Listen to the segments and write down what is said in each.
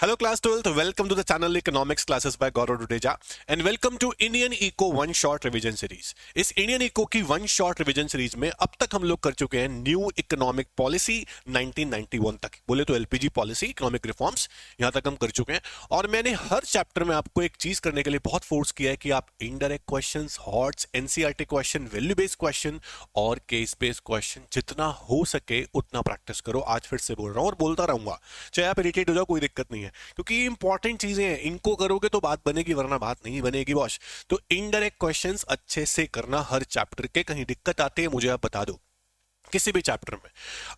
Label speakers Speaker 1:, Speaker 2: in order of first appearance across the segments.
Speaker 1: Hello, class 12th. Welcome to the channel Economics Classes by Gaurav Dudeja and welcome to Indian Eco One Short Revision Series. इस Indian eco की one short revision series में अब तक हम लोग कर चुके हैं न्यू इकोनॉमिक पॉलिसी 1991 तक, बोले तो एलपीजी पॉलिसी, इकोनॉमिक रिफॉर्म्स, यहां तक हम कर चुके हैं। और मैंने हर चैप्टर में आपको एक चीज करने के लिए बहुत फोर्स किया है कि आप indirect questions, hots, NCERT question, value based question और केस बेस्ड क्वेश्चन जितना हो सके उतना प्रैक्टिस करो। आज फिर से बोल रहा हूं और बोलता रहूंगा, चाहे आप इरिटेट हो जाओ, कोई दिक्कत नहीं है, क्योंकि ये इंपॉर्टेंट चीजें हैं। इनको करोगे तो बात बनेगी, वरना बात नहीं बनेगी बॉस। तो इनडायरेक्ट क्वेश्चंस अच्छे से करना हर चैप्टर के। कहीं दिक्कत आती है मुझे आप बता दो, किसी भी चैप्टर में।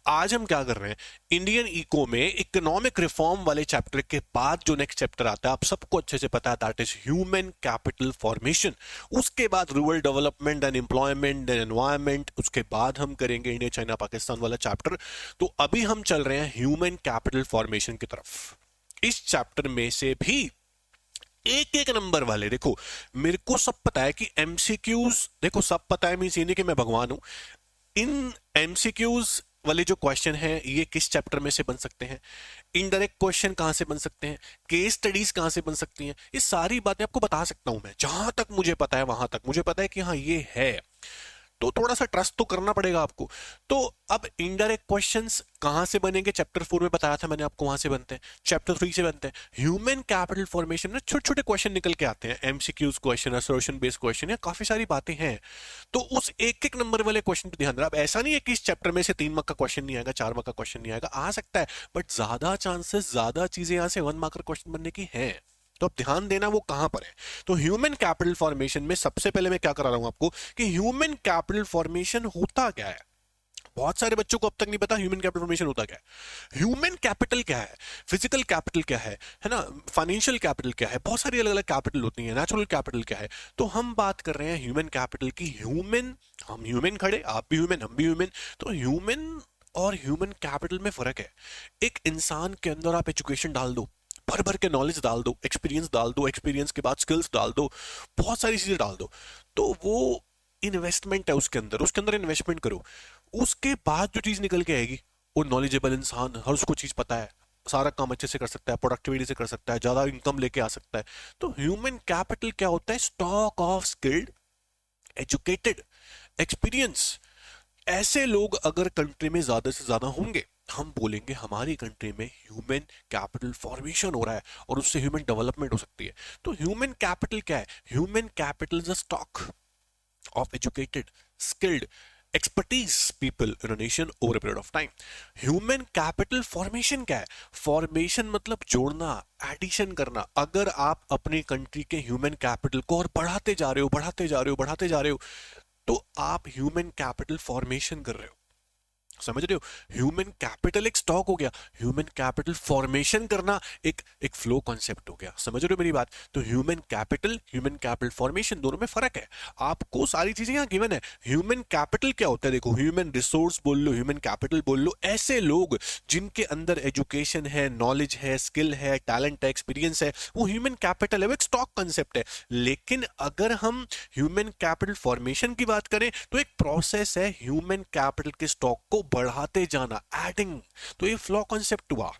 Speaker 1: आज हम क्या कर रहे हैं, इंडियन इको में इकोनॉमिक रिफॉर्म वाले चैप्टर के बाद जो नेक्स्ट चैप्टर आता है, आप सबको अच्छे से पता है, that is human capital formation. उसके बाद rural development and employment and environment, उसके बाद हम करेंगे इंडिया चाइना पाकिस्तान वाला चैप्टर। तो अभी हम चल रहे हैं ह्यूमन कैपिटल फॉर्मेशन की तरफ। इस चैप्टर में से भी एक एक नंबर वाले, देखो मेरे को सब पता है कि एमसीक्यूज, देखो सब पता है मींस ये नहीं कि मैं भगवान हूं। इन एमसीक्यूज वाले जो क्वेश्चन हैं ये किस चैप्टर में से बन सकते हैं, इनडायरेक्ट क्वेश्चन कहां से बन सकते हैं, केस स्टडीज कहां से बन सकती हैं, ये सारी बातें आपको बता सकता हूं मैं। जहां तक मुझे पता है वहां तक मुझे पता है कि हाँ ये है, तो थोड़ा सा ट्रस्ट तो करना पड़ेगा आपको। तो अब इनडायरेक्ट क्वेश्चंस कहां से बनेंगे, चैप्टर 4 में बताया था मैंने आपको, वहां से बनते हैं, चैप्टर 3 से बनते हैं। ह्यूमन कैपिटल फॉर्मेशन में छोटे छोटे क्वेश्चन निकल के आते हैं, MCQs question, assertion based question, या काफी सारी बातें हैं। तो उस एक एक नंबर वाले क्वेश्चन पे ध्यान देना। अब ऐसा नहीं है कि इस चैप्टर में से 3 मार्क का क्वेश्चन नहीं आएगा, 4 मार्क का क्वेश्चन नहीं आएगा, आ सकता है, बट ज्यादा चांसेस, ज्यादा चीजें यहां से 1 मार्क का क्वेश्चन बनने की है। तो अब ध्यान देना वो कहां पर है। तो ह्यूमन कैपिटल फॉर्मेशन में सबसे पहले मैं क्या करा रहा हूं आपको कि ह्यूमन कैपिटल फॉर्मेशन होता क्या है। बहुत सारे बच्चों को अब तक नहीं पता ह्यूमन कैपिटल फॉर्मेशन होता क्या है। ह्यूमन कैपिटल क्या है, फिजिकल कैपिटल क्या है ना, फाइनेंशियल कैपिटल क्या है, बहुत सारी अलग अलग कैपिटल होती है, नेचुरल कैपिटल क्या है। तो हम बात कर रहे हैं ह्यूमन कैपिटल की। ह्यूमन, हम ह्यूमन खड़े, आप भी ह्यूमन, हम भी ह्यूमन। तो ह्यूमन और ह्यूमन कैपिटल में फर्क है। एक इंसान के अंदर आप एजुकेशन डाल दो, भर भर के नॉलेज डाल दो, एक्सपीरियंस डाल दो, एक्सपीरियंस के बाद स्किल्स डाल दो, बहुत सारी चीजें डाल दो, तो वो इन्वेस्टमेंट है उसके अंदर इन्वेस्टमेंट करो। उसके बाद जो चीज निकल के आएगी, वो नॉलेजेबल इंसान, हर उसको चीज पता है, सारा काम अच्छे से कर सकता है, प्रोडक्टिविटी से कर सकता है, ज्यादा इनकम लेके आ सकता है। तो ह्यूमन कैपिटल क्या होता है, stock of skilled, educated, experience. ऐसे लोग अगर कंट्री में ज्यादा से ज्यादा होंगे, हम बोलेंगे हमारी कंट्री में ह्यूमन कैपिटल फॉर्मेशन हो रहा है और उससे ह्यूमन डेवलपमेंट हो सकती है। तो ह्यूमन कैपिटल क्या है, human capital is a stock of educated, skilled, expertise people in a nation over a period of time. Human capital formation क्या है, फॉर्मेशन मतलब जोड़ना, एडिशन करना। अगर आप अपनी कंट्री के ह्यूमन कैपिटल को और बढ़ाते जा रहे हो, बढ़ाते जा रहे हो, बढ़ाते जा रहे हो, तो आप ह्यूमन कैपिटल फॉर्मेशन कर रहे हो। समझ रहे हो, ह्यूमन कैपिटल एक स्टॉक हो गया, ह्यूमन कैपिटल फॉर्मेशन करना एक एक फ्लो कॉन्सेप्ट हो गया। समझ रहे हो मेरी बात। तो ह्यूमन कैपिटल फॉर्मेशन, दोनों में फर्क है। आपको सारी चीजें यहां गिवन है। ह्यूमन कैपिटल क्या होता है, देखो ह्यूमन रिसोर्स बोल लो, ह्यूमन कैपिटल बोल लो, ऐसे लोग जिनके अंदर एजुकेशन है, नॉलेज है, स्किल है, टैलेंट है, एक्सपीरियंस है, वो ह्यूमन कैपिटल है, वो एक स्टॉक कॉन्सेप्ट है। लेकिन अगर हम ह्यूमन कैपिटल फॉर्मेशन की बात करें तो एक प्रोसेस है ह्यूमन कैपिटल के स्टॉक को बढ़ाते जाना, एडिंग। तो ये फ्लॉ कॉन्सेप्ट हुआ।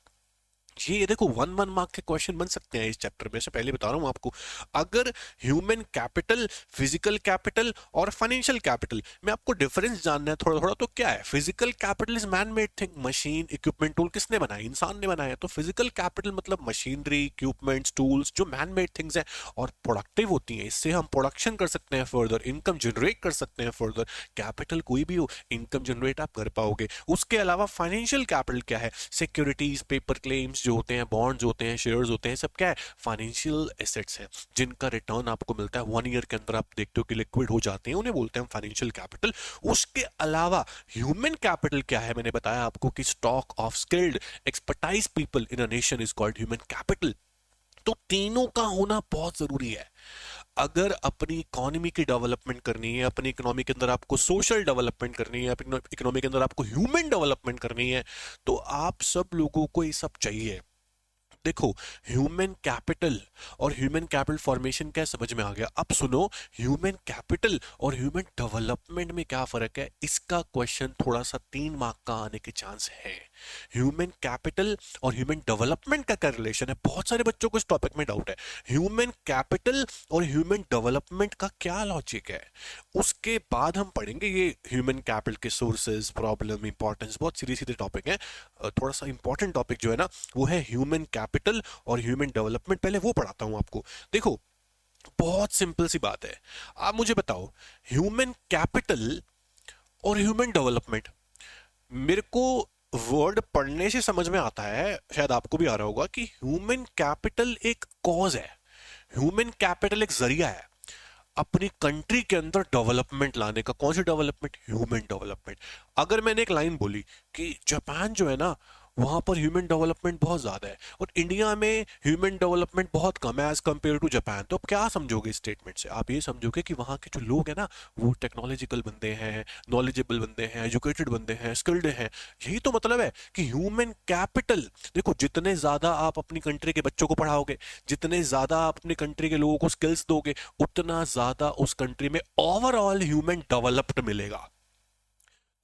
Speaker 1: ये देखो 1 मार्क के क्वेश्चन बन सकते हैं इस चैप्टर में से, पहले बता रहा हूं आपको। अगर ह्यूमन कैपिटल, फिजिकल कैपिटल और फाइनेंशियल कैपिटल में आपको डिफरेंस जानना है थोड़ा थोड़ा, तो क्या है, physical capital is man made thing, machine, equipment, tool किसने बनाया, इंसान ने बनाया। तो फिजिकल कैपिटल मतलब मशीनरी, इक्विपमेंट्स, टूल्स जो मैन मेड थिंग्स हैं और प्रोडक्टिव होती हैं, इससे हम प्रोडक्शन कर सकते हैं, फर्दर इनकम जनरेट कर सकते हैं। फर्दर कैपिटल कोई भी हो, इनकम जनरेट आप कर पाओगे। उसके अलावा फाइनेंशियल कैपिटल क्या है, सिक्योरिटीज, पेपर क्लेम्स जो होते हैं, बॉन्ड्स होते हैं, शेयर्स होते हैं, सब क्या है, फाइनेंशियल एसेट्स हैं जिनका रिटर्न आपको मिलता है 1 ईयर के अंदर, आप देखते हो कि लिक्विड हो जाते हैं, उन्हें बोलते हैं फाइनेंशियल कैपिटल। उसके अलावा ह्यूमन कैपिटल क्या है, मैंने बताया आपको कि stock of skilled, expertise people in a nation is called human capital. तो तीनों का होना बहुत जरूरी है। अगर अपनी इकोनॉमी की डेवलपमेंट करनी है, अपनी इकोनॉमी के अंदर आपको सोशल डेवलपमेंट करनी है, अपनी इकोनॉमी के अंदर आपको ह्यूमन डेवलपमेंट करनी है, तो आप सब लोगों को ये सब चाहिए। देखो ह्यूमन कैपिटल और ह्यूमन कैपिटल फॉर्मेशन क्या समझ में आ गया। अब सुनो, ह्यूमन कैपिटल और ह्यूमन डेवलपमेंट में क्या फर्क है, इसका क्वेश्चन थोड़ा सा 3 मार्क का आने के चांस है। ह्यूमन कैपिटल और ह्यूमन डेवलपमेंट का क्या रिलेशन है? बहुत सारे बच्चों को इस टॉपिक में डाउट है। ह्यूमन कैपिटल और ह्यूमन डेवलपमेंट का क्या लॉजिक है? उसके बाद हम पढ़ेंगे ये ह्यूमन कैपिटल के सोर्सेज, प्रॉब्लम, इंपॉर्टेंस, बहुत सीधे सीधे टॉपिक है। थोड़ा सा इंपॉर्टेंट टॉपिक जो है ना वो है ह्यूमन कैपिटल और ह्यूमन डेवलपमेंट। पहले वो पढ़ाता हूं आपको। देखो, बहुत सिंपल सी बात है। आप मुझे बताओ, ह्यूमन कैपिटल और ह्यूमन डेवलपमेंट, मेरे को वर्ड पढ़ने से समझ में आता है, शायद आपको भी आ रहा होगा, कि ह्यूमन कैपिटल एक कॉज है, ह्यूमन कैपिटल एक जरिया है अपनी कंट्री के अंदर डेवलपमेंट लाने का। कौन सी डेवलपमेंट? Human development. अगर मैंने एक लाइन बोली कि जापान जो है ना वहां पर ह्यूमन डेवलपमेंट बहुत ज्यादा है और इंडिया में ह्यूमन डेवलपमेंट बहुत कम है एज कंपेयर टू जापान, तो अब क्या समझोगे इस स्टेटमेंट से? आप ये समझोगे कि वहां के जो लोग हैं ना वो टेक्नोलॉजिकल बंदे हैं, नॉलेजेबल बंदे हैं, एजुकेटेड बंदे हैं, स्किल्ड हैं। यही तो मतलब है कि ह्यूमन कैपिटल। देखो, जितने ज्यादा आप अपनी कंट्री के बच्चों को पढ़ाओगे, जितने ज्यादा आप अपनी कंट्री के लोगों को स्किल्स दोगे, उतना ज्यादा उस कंट्री में ओवरऑल ह्यूमन डेवलप्ड मिलेगा।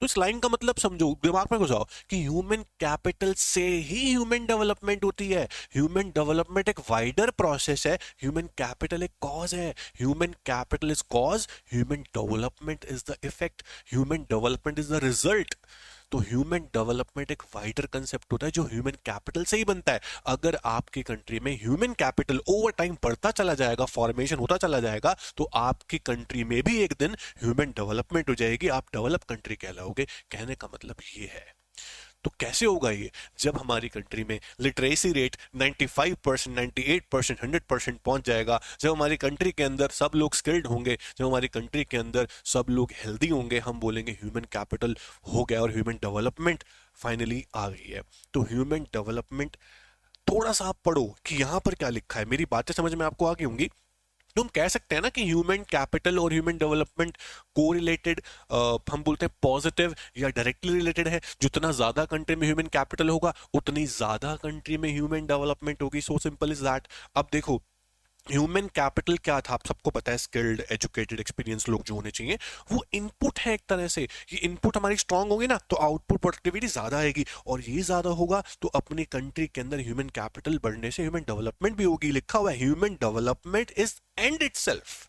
Speaker 1: तो इस लाइन का मतलब समझो, दिमाग में घुसाओ कि ह्यूमन कैपिटल से ही ह्यूमन डेवलपमेंट होती है। ह्यूमन डेवलपमेंट एक वाइडर प्रोसेस है, ह्यूमन कैपिटल एक कॉज है। Human capital is cause, human development is the effect, human development is the result. तो ह्यूमन डेवलपमेंट एक वाइडर कंसेप्ट होता है जो ह्यूमन कैपिटल से ही बनता है। अगर आपकी कंट्री में ह्यूमन कैपिटल ओवर टाइम बढ़ता चला जाएगा, फॉर्मेशन होता चला जाएगा, तो आपकी कंट्री में भी एक दिन ह्यूमन डेवलपमेंट हो जाएगी, आप डेवलप कंट्री कहलाओगे। कहने का मतलब ये है। तो कैसे होगा ये? जब हमारी कंट्री में लिटरेसी रेट 95%, 98%, 100% पहुंच जाएगा, जब हमारी कंट्री के अंदर सब लोग स्किल्ड होंगे, जब हमारी कंट्री के अंदर सब लोग हेल्दी होंगे, हम बोलेंगे ह्यूमन कैपिटल हो गया और ह्यूमन डेवलपमेंट फाइनली आ गई है। तो ह्यूमन डेवलपमेंट थोड़ा सा आप पढ़ो कि यहां पर क्या लिखा है, मेरी बातें समझ में आपको आ गई होंगी। तो हम कह सकते हैं ना कि ह्यूमन कैपिटल और ह्यूमन डेवलपमेंट कोरिलेटेड, हम बोलते हैं पॉजिटिव या डायरेक्टली रिलेटेड है। जितना ज्यादा कंट्री में ह्यूमन कैपिटल होगा उतनी ज्यादा कंट्री में ह्यूमन डेवलपमेंट होगी। So simple is that. अब देखो, ह्यूमन कैपिटल क्या था? आप सबको पता है, स्किल्ड, एजुकेटेड, एक्सपीरियंस लोग जो होने चाहिए, वो इनपुट है एक तरह से। ये इनपुट हमारी स्ट्रांग होगी ना तो आउटपुट प्रोडक्टिविटी ज्यादा आएगी, और ये ज्यादा होगा तो अपनी कंट्री के अंदर ह्यूमन कैपिटल बढ़ने से ह्यूमन डेवलपमेंट भी होगी। लिखा हुआ है human development is and itself.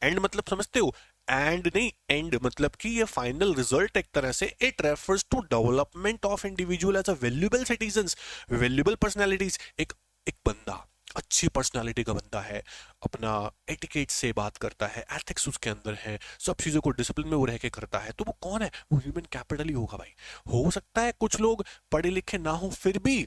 Speaker 1: And मतलब समझते हो? एंड नहीं, एंड मतलब कि ये फाइनल रिजल्ट एक तरह से। It refers to development of individual as a valuable citizens, valuable personalities. एक एक बंदा अच्छी पर्सनालिटी का बंदा है, अपना एटिकेट से बात करता है, एथिक्स उसके अंदर है, सब चीजों को डिसिप्लिन में वो रह के करता है, तो वो कौन है? वो ह्यूमन कैपिटल ही होगा भाई। हो सकता है कुछ लोग पढ़े लिखे ना हो फिर भी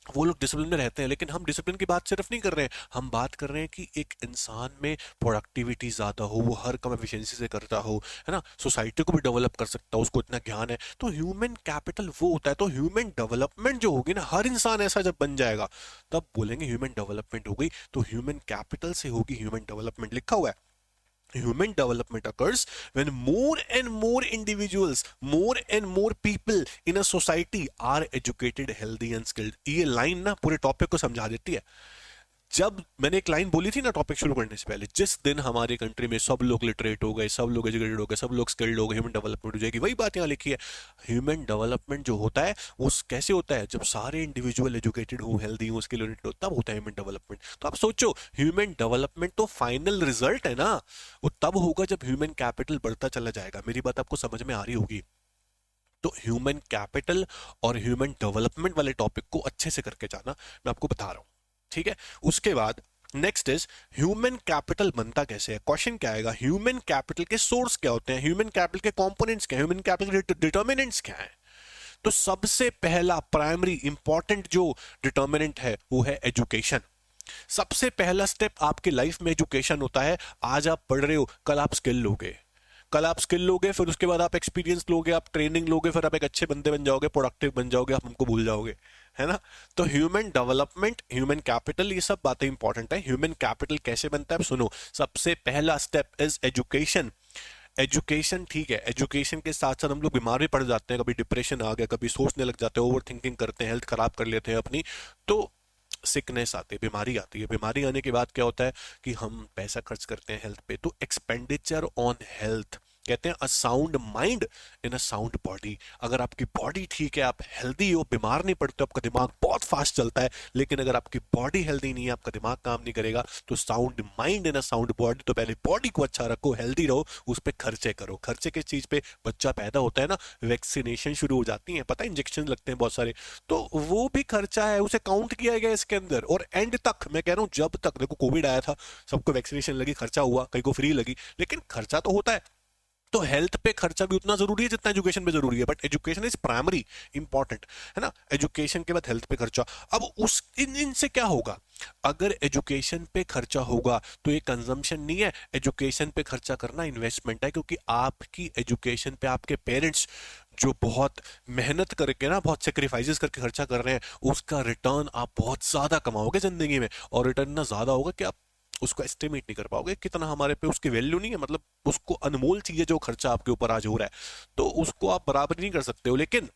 Speaker 1: वो लोग डिसिप्लिन में रहते हैं, लेकिन हम डिसिप्लिन की बात सिर्फ नहीं कर रहे हैं, हम बात कर रहे हैं कि एक इंसान में प्रोडक्टिविटी ज्यादा हो, वो हर काम एफिशिएंसी से करता हो, है ना, सोसाइटी को भी डेवलप कर सकता हो, उसको इतना ज्ञान है। तो ह्यूमन कैपिटल वो होता है। तो ह्यूमन डेवलपमेंट जो होगी ना, हर इंसान ऐसा जब बन जाएगा तब बोलेंगे ह्यूमन डेवलपमेंट हो गई। तो ह्यूमन कैपिटल से होगी ह्यूमन डेवलपमेंट। लिखा हुआ है human development occurs when more and more individuals, more and more people in a society are educated, healthy and skilled। ये लाइन ना पूरे टॉपिक को समझा देती है। जब मैंने एक लाइन बोली थी ना टॉपिक शुरू करने से पहले, जिस दिन हमारी कंट्री में सब लोग लिटरेट हो गए, सब लोग एजुकेटेड हो गए, सब लोग स्किल्ड हो गए, ह्यूमन डेवलपमेंट हो जाएगी। वही बात यहाँ लिखी है। ह्यूमन डेवलपमेंट जो होता है वो कैसे होता है? जब सारे इंडिविजुअल एजुकेटेड हो, हेल्दी हो, स्किल ओरिएंटेड हो, तब होता है ह्यूमन डेवलपमेंट। तो आप सोचो, ह्यूमन डेवलपमेंट तो फाइनल रिजल्ट है ना, वो तब होगा जब ह्यूमन कैपिटल बढ़ता चला जाएगा। मेरी बात आपको समझ में आ रही होगी। तो ह्यूमन कैपिटल और ह्यूमन डेवलपमेंट वाले टॉपिक को अच्छे से करके जाना, मैं आपको बता रहा हूं, ठीक है। उसके बाद नेक्स्ट इज ह्यूमन कैपिटल बनता कैसे है। क्वेश्चन क्या आएगा? ह्यूमन कैपिटल के सोर्स क्या होते हैं, ह्यूमन कैपिटल के कंपोनेंट्स क्या हैं, ह्यूमन कैपिटल के डिटर्मिनेंट्स क्या हैं। तो सबसे पहला प्राइमरी इंपॉर्टेंट जो डिटर्मिनेंट है वो है एजुकेशन। सबसे पहला स्टेप आपके लाइफ में एजुकेशन होता है। आज आप पढ़ रहे हो, कल आप स्किल लोगे, कल आप स्किल लोगे, फिर उसके बाद आप एक्सपीरियंस लोगे, आप ट्रेनिंग लोगे, फिर आप एक अच्छे बंदे बन जाओगे, प्रोडक्टिव बन जाओगे, आप हमको भूल जाओगे, है ना। तो ह्यूमन डेवलपमेंट, ह्यूमन कैपिटल, ये सब बातें इंपॉर्टेंट है। ह्यूमन कैपिटल कैसे बनता है सुनो। सबसे पहला स्टेप इज एजुकेशन। एजुकेशन, ठीक है, एजुकेशन के साथ साथ हम लोग बीमार भी पड़ जाते हैं, कभी डिप्रेशन आ गया, कभी सोचने लग जाते हैं, ओवर थिंकिंग करते हैं, हेल्थ खराब कर लेते हैं अपनी, तो सिकनेस आती है, बीमारी आती है। बीमारी आने के बाद क्या होता है कि हम पैसा खर्च करते हैं हेल्थ पे। तो एक्सपेंडिचर ऑन हेल्थ कहते हैं a sound mind in a sound body. अगर आपकी बॉडी ठीक है, आप हेल्दी हो, बीमार नहीं पड़ते, आपका दिमाग बहुत फास्ट चलता है। लेकिन अगर आपकी बॉडी हेल्दी नहीं है, आपका दिमाग काम नहीं करेगा, तो sound mind in a sound body, तो पहले बॉडी को अच्छा रखो, हेल्दी रहो, उस पर खर्चे करो। खर्चे किस चीज पे? बच्चा पैदा होता है ना, वैक्सीनेशन शुरू हो जाती है, पता है इंजेक्शन लगते हैं बहुत सारे, तो वो भी खर्चा है, उसे काउंट किया गया इसके अंदर। और एंड तक मैं कह रहा हूं, जब तक देखो कोविड आया था, सबको वैक्सीनेशन लगी, खर्चा हुआ, कहीं को फ्री लगी, लेकिन खर्चा तो होता है। तो हेल्थ पे खर्चा भी उतना जरूरी है जितना एजुकेशन पे जरूरी है, but education is primary important, है ना। एजुकेशन के बाद हेल्थ पे खर्चा। अब उस इनसे क्या होगा? अगर एजुकेशन पे खर्चा होगा तो ये कंजम्पशन नहीं है, एजुकेशन पे खर्चा करना इन्वेस्टमेंट है, क्योंकि आपकी एजुकेशन पे आपके पेरेंट्स जो बहुत मेहनत करके ना, बहुत सेक्रीफाइसेस करके खर्चा कर रहे हैं, उसका रिटर्न आप बहुत ज्यादा कमाओगे जिंदगी में। और रिटर्न ना ज्यादा होगा कि आप उसको एस्टिमेट नहीं कर पाओगे कितना हमारे पे उसकी वैल्यू नहीं है, मतलब उसको अनमोल चीज है जो खर्चा आपके ऊपर आज हो रहा है, तो उसको आप बराबर नहीं कर सकते हो, लेकिन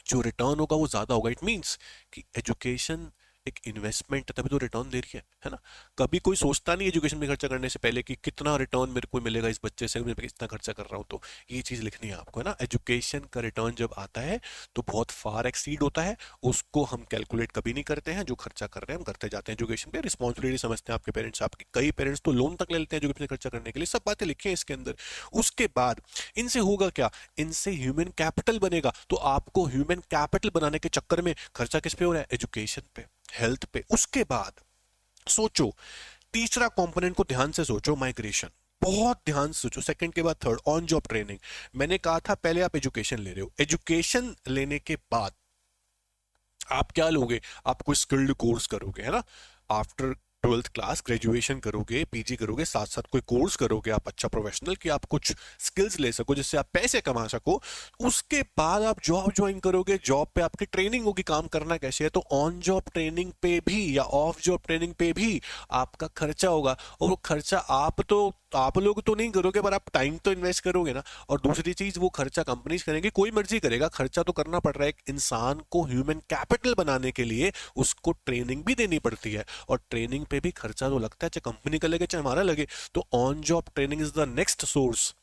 Speaker 1: जो रिटर्न होगा वो ज्यादा होगा। इट मींस कि एजुकेशन एक इन्वेस्टमेंट है, तभी तो रिटर्न दे रही है ना। कभी कोई सोचता नहीं एजुकेशन में खर्चा करने से पहले कि कितना रिटर्न मेरे को मिलेगा इस बच्चे से, मैं कितना खर्चा कर रहा हूँ। तो ये चीज लिखनी है आपको, है ना। एजुकेशन का रिटर्न जब आता है तो बहुत फार एक्सीड होता है, उसको हम कैलकुलेट कभी नहीं करते हैं। जो खर्चा कर रहे हैं हम करते जाते हैं एजुकेशन पे, रिस्पॉन्सिबिलिटी समझते हैं आपके पेरेंट्स, आपके कई पेरेंट्स तो लोन तक ले लेते हैं एजुकेशन में खर्चा करने के लिए। सब बातें लिखी हैं इसके अंदर। उसके बाद इनसे होगा क्या? इनसे ह्यूमन कैपिटल बनेगा। तो आपको ह्यूमन कैपिटल बनाने के चक्कर में खर्चा किस पे हो रहा है? एजुकेशन पे, हेल्थ पे। उसके बाद सोचो, तीसरा कंपोनेंट को ध्यान से सोचो, माइग्रेशन। बहुत ध्यान से सोचो, सेकंड के बाद थर्ड, ऑन जॉब ट्रेनिंग। मैंने कहा था पहले आप एजुकेशन ले रहे हो, एजुकेशन लेने के बाद आप क्या लोगे? आप कोई स्किल्ड कोर्स करोगे, है ना। आफ्टर 12th क्लास ग्रेजुएशन करोगे, पीजी करोगे, साथ साथ कोई कोर्स करोगे आप अच्छा प्रोफेशनल, कि आप कुछ स्किल्स ले सको जिससे आप पैसे कमा सको। उसके बाद आप जॉब ज्वाइन करोगे, जॉब पे आपकी ट्रेनिंग होगी काम करना कैसे है। तो ऑन जॉब ट्रेनिंग पे भी या ऑफ जॉब ट्रेनिंग पे भी आपका खर्चा होगा, और वो खर्चा आप लोग तो नहीं करोगे, पर आप टाइम तो इन्वेस्ट करोगे ना। और दूसरी चीज, वो खर्चा कंपनीज करेंगे, कोई मर्जी करेगा, खर्चा तो करना पड़ रहा है। एक इंसान को ह्यूमन कैपिटल बनाने के लिए उसको ट्रेनिंग भी देनी पड़ती है, और ट्रेनिंग पे भी खर्चा तो लगता है, चाहे कंपनी का लगे चाहे हमारा लगे। तो on job training is the next source.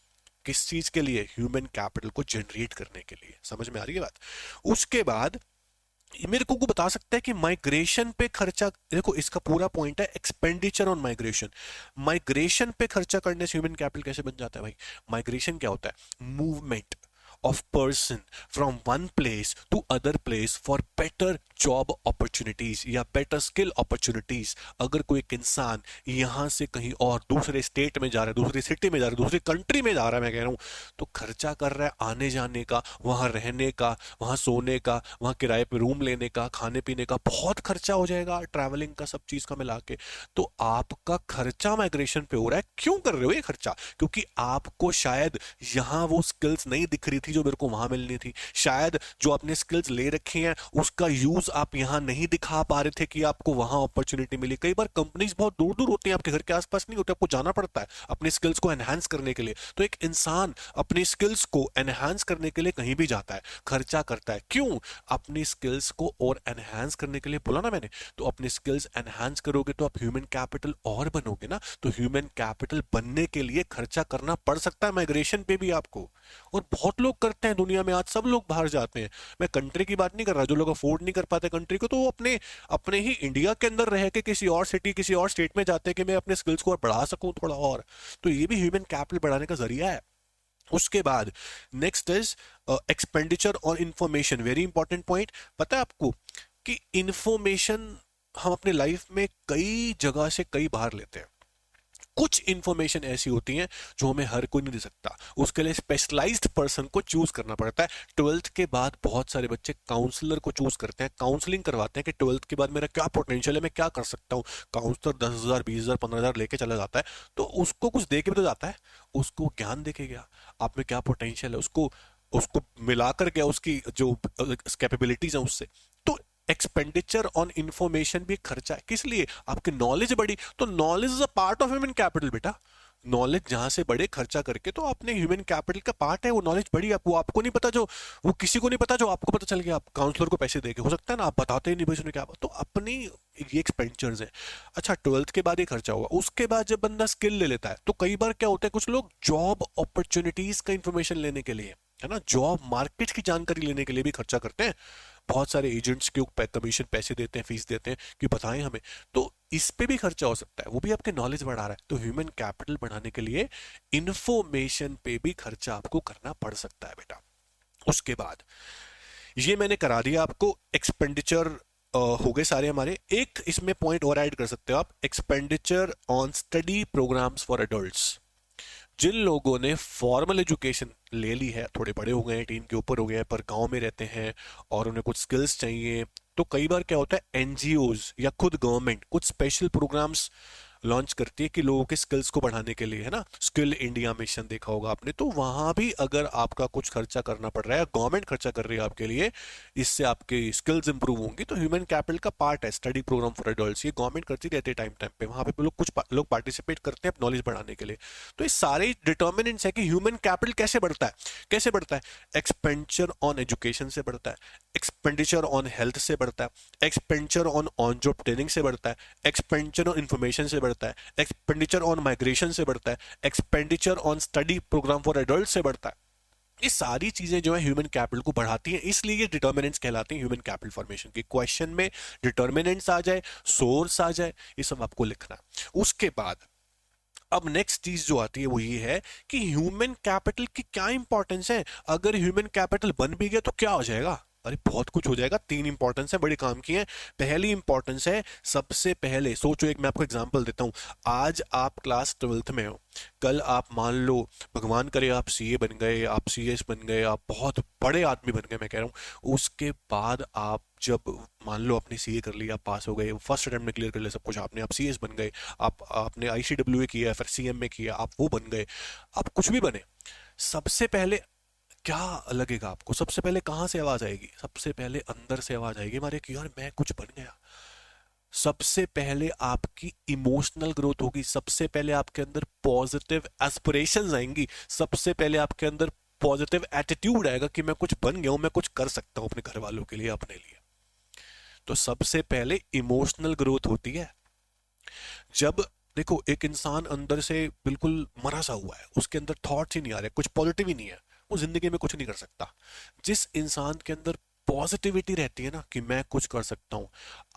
Speaker 1: किस चीज के लिए? ह्यूमन कैपिटल को जनरेट करने के लिए। समझ में आ रही है बात? उसके बाद मेरे को बता सकता है कि माइग्रेशन पे खर्चा, देखो इसका पूरा पॉइंट है एक्सपेंडिचर ऑन माइग्रेशन। माइग्रेशन पे खर्चा करने से ह्यूमन कैपिटल कैसे बन जाता है भाई? माइग्रेशन क्या होता है? Movement of person from one place to other place for better job opportunities या better skill opportunities। अगर कोई एक इंसान यहां से कहीं और दूसरे स्टेट में जा रहा है, दूसरी सिटी में जा रहा है, दूसरी कंट्री में जा रहा है, मैं कह रहा हूं, तो खर्चा कर रहा है आने जाने का, वहां रहने का, वहां सोने का, वहां किराए पे रूम लेने का, खाने पीने का, बहुत खर्चा हो जाएगा, ट्रैवलिंग का, सब चीज का मिला के। तो आपका खर्चा माइग्रेशन पे हो रहा है। क्यों कर रहे हो ये खर्चा? क्योंकि आपको शायद यहां वो स्किल्स नहीं दिख रही थी जो मेरे को वहां मिलनी थी, शायद जो आपने स्किल्स ले रखी हैं उसका यूज आप यहां नहीं दिखा पा रहे थे कि आपको वहां अपॉर्चुनिटी मिली। कई बार कंपनीज बहुत दूर दूर होती हैं, आपके घर के आसपास नहीं होते, आपको जाना पड़ता है अपने स्किल्स को एनहांस करने के लिए। तो एक इंसान अपनी स्किल्स को एनहांस करने के लिए कहीं भी जाता है, खर्चा करता है। क्यों? अपनी स्किल्स को और एनहांस करने के लिए, बोला ना मैंने। तो अपनी स्किल्स एनहांस करोगे तो आप ह्यूमन कैपिटल और बनोगे ना। तो ह्यूमन कैपिटल बनने के लिए खर्चा करना पड़ सकता है माइग्रेशन पे भी आपको। और बहुत लोग करते हैं दुनिया में, आज सब लोग बाहर जाते हैं। मैं कंट्री की बात नहीं कर रहा, जो लोग अफोर्ड नहीं कर पाते कंट्री को, तो वो अपने अपने ही इंडिया के अंदर रह के किसी और सिटी, किसी और स्टेट में जाते हैं कि मैं अपने स्किल्स को और बढ़ा सकूं थोड़ा और। तो ये भी ह्यूमन कैपिटल बढ़ाने का जरिया है। उसके बाद next is expenditure on information. Very important point. पता है आपको कि इंफॉर्मेशन हम अपने लाइफ में कई जगह से कई बाहर लेते हैं। कुछ इंफॉर्मेशन ऐसी होती हैं जो हमें हर कोई नहीं दे सकता, उसके लिए स्पेशलाइज्ड पर्सन को चूज करना पड़ता है। 12th के बाद बहुत सारे बच्चे काउंसलर को चूज करते हैं, काउंसलिंग करवाते हैं कि 12th के बाद मेरा क्या पोटेंशियल है, मैं क्या कर सकता हूँ। काउंसलर 10,000 20,000 15,000 लेके चला जाता है, तो उसको कुछ दे के भी तो जाता है, उसको ज्ञान दे के गया, आप में क्या पोटेंशियल है, उसको उसको मिलाकर गया, उसकी जो कैपेबिलिटीज है उससे। तो एक्सपेंडिचर ऑन इंफॉर्मेशन भी एक खर्चा है। किस लिए? आपकी नॉलेज बढ़ी, तो knowledge is a part of human capital बेटा। नॉलेज जहां से बढ़े खर्चा करके, तो अपने ह्यूमन कैपिटल का पार्ट है वो नॉलेज बढ़ी। वो आपको नहीं पता, जो वो किसी को नहीं पता, जो आपको पता चल गया, आप काउंसलर को पैसे देके, हो सकता है ना आप बताते ही नहीं भाई उसने क्या, तो अपनी ये एक्सपेंडिचर्स है। अच्छा, 12th के बाद ये खर्चा हुआ, उसके बाद जब बंदा स्किल ले लेता है, तो कई बार क्या होता है, कुछ लोग जॉब अपॉर्चुनिटीज का इंफॉर्मेशन लेने के लिए, है ना, जॉब मार्केट की जानकारी लेने के लिए भी खर्चा करते हैं। बहुत सारे एजेंट्स के ऊपर कमीशन पैसे देते हैं, फीस देते हैं कि बताएं हमें, तो इस पे भी खर्चा हो सकता है, वो भी आपके नॉलेज बढ़ा रहा है। तो ह्यूमन कैपिटल बढ़ाने के लिए इंफॉर्मेशन पे भी खर्चा आपको करना पड़ सकता है बेटा। उसके बाद ये मैंने करा दिया आपको, एक्सपेंडिचर हो गए सारे हमारे। एक इसमें पॉइंट और ऐड कर सकते हो आप, expenditure on study programs for adults. जिन लोगों ने फॉर्मल एजुकेशन ले ली है, थोड़े बड़े हो गए हैं, टीन के ऊपर हो गए हैं, पर गांव में रहते हैं और उन्हें कुछ स्किल्स चाहिए, तो कई बार क्या होता है, एनजीओज या खुद गवर्नमेंट कुछ स्पेशल प्रोग्राम्स लॉन्च करती है कि लोगों के स्किल्स को बढ़ाने के लिए, है ना, स्किल इंडिया मिशन देखा होगा आपने, तो वहां भी अगर आपका कुछ खर्चा करना पड़ रहा है, गवर्नमेंट खर्चा कर रही है आपके लिए, इससे आपके स्किल्स इंप्रूव होंगी, तो ह्यूमन कैपिटल का पार्ट है स्टडी प्रोग्राम फॉर एडल्ट्स, ये गवर्नमेंट करती रहती है टाइम टाइम पे, वहां पे लोग कुछ लोग पार्टिसिपेट करते हैं नॉलेज बढ़ाने के लिए। तो ये सारे डिटर्मिनेंट्स है कि ह्यूमन कैपिटल कैसे बढ़ता है, कैसे बढ़ता है, एक्सपेंडिचर ऑन एजुकेशन से बढ़ता है, एक्सपेंडिचर ऑन हेल्थ से बढ़ता है, expenditure on on job training से बढ़ता है, एक्सपेंडिचर ऑन इंफॉर्मेशन से बढ़ता है, एक्सपेंडिचर ऑन माइग्रेशन से बढ़ता है, expenditure on study program for adult से बढ़ता है। ये सारी चीजें जो है ह्यूमन कैपिटल को बढ़ाती हैं, इसलिए ये डिटर्मिनेंट्स कहलाते हैं ह्यूमन कैपिटल फॉर्मेशन की। क्वेश्चन में डिटर्मिनेंट्स आ जाए, सोर्स आ जाए, ये सब आपको लिखना है। उसके बाद अब नेक्स्ट चीज जो आती है वो ये है कि ह्यूमन कैपिटल की क्या इंपॉर्टेंस है। अगर ह्यूमन कैपिटल बन भी गया तो क्या हो जाएगा, अरे बहुत कुछ हो जाएगा। तीन इंपॉर्टेंस है, बड़े काम की है। पहली इंपॉर्टेंस है, सबसे पहले सोचो, एक मैं आपको एग्जांपल देता हूं। आज आप क्लास 12th में हो, कल आप मान लो भगवान करे आप सीए बन गए, आप सीएस बन गए, आप बहुत बड़े आदमी बन गए, मैं कह रहा हूँ। उसके बाद आप जब मान लो आपने सीए कर लिया, पास हो गए, फर्स्ट अटेम्प्ट में क्लियर कर लिया सब कुछ, आपने आप सीएस बन गए, आपने आईसीडब्ल्यूए किया, फिर सीएमए किया, आप वो बन गए, आप कुछ भी बने, सबसे पहले क्या लगेगा आपको, सबसे पहले कहां से आवाज आएगी, सबसे पहले अंदर से आवाज आएगी हमारे कि यार मैं कुछ बन गया। सबसे पहले आपकी इमोशनल ग्रोथ होगी, सबसे पहले आपके अंदर पॉजिटिव एस्पिरेशंस आएंगी, सबसे पहले आपके अंदर पॉजिटिव एटीट्यूड आएगा कि मैं कुछ बन गया हूं, मैं कुछ कर सकता हूं अपने घर वालों के लिए, अपने लिए। तो सबसे पहले इमोशनल ग्रोथ होती है। जब देखो एक इंसान अंदर से बिल्कुल मरा सा हुआ है, उसके अंदर थॉट्स ही नहीं आ रहे, कुछ पॉजिटिव ही नहीं है, वो जिंदगी में कुछ नहीं कर सकता। जिस इंसान के अंदर पॉजिटिविटी रहती है ना कि मैं कुछ कर सकता हूं,